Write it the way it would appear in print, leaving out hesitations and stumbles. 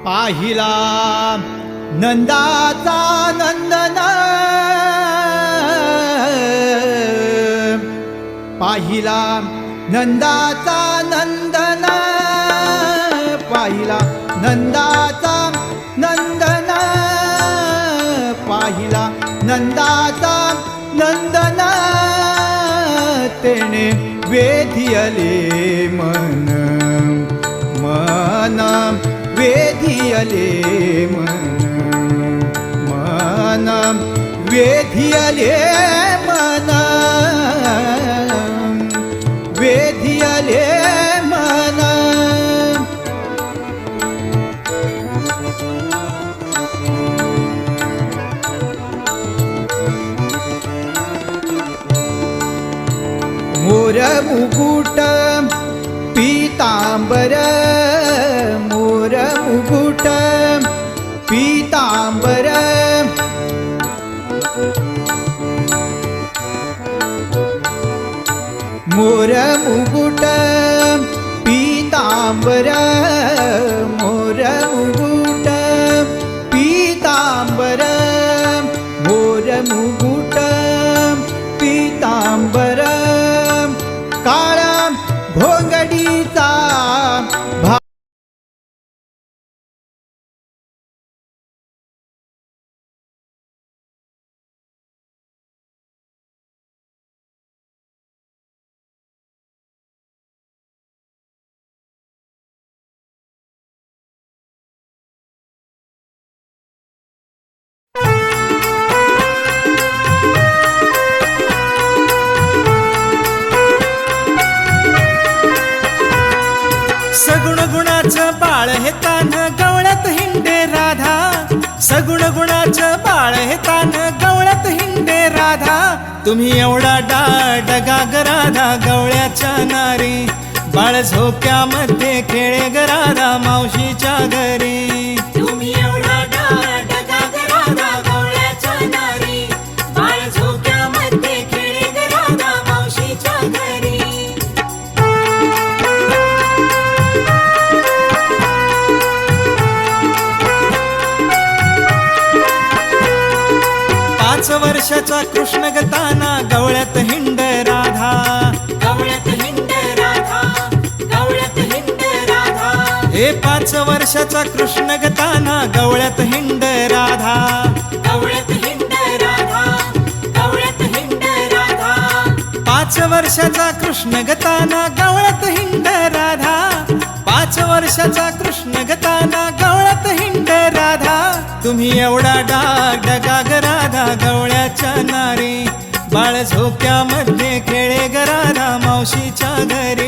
पाहिला नंदाचा नंदन, पाहिला नंदाचा नंदन, पाहिला नंदाचा नंदन, पाहिला नंदाचा नंदन, तेने वेधियले मन, मन वेधियले मन, मन वेधियले मन, वेधियले मन. मोर मुकुट पीतांबर, मोर मुकुट पीतांबर, मोर मुकुट पीतांबर, मोर मुकुट पीतांबर, मोर मुकुट पीतांबर, काळा भोंगडीचा सगुण गुणाचं बाळ हे तान गवळ्यात हिंडे राधा, सगुण गुणाचं बाळ हे तान गवळ्यात हिंडे राधा. तुम्ही एवढा डगा ग राधा गवळ्याच्या नारी, बाळ झोक्यामध्ये खेळे ग राधा मावशीच्या घरी. तुम्ही एवढा डगा ग राधा गवळ्याच्या नारी, बाळ झोक्यामध्ये खेळे ग राधा मावशीच्या घरी. पाच वर्षाचा कृष्ण गताना गवळ्यात हिंड राधा, गवळ्यात हिंड राधा, गवळ्यात हिंड राधा. हे 5 वर्षाचा कृष्ण गताना गवळ्यात हिंड राधा, गवळ्यात हिंड राधा, गवळ्यात हिंड राधा. 5 वर्षाचा कृष्ण गताना गवळ्यात हिंड राधा, 5 वर्षाचा कृष्ण गताना गवळ्यात हिंड राधा. तुम्ही एवढा डगा ग राधा गवळ्याच्या नारी, बाळ झोक्यामध्ये खेळे ग राधा मावशीच्या घरी.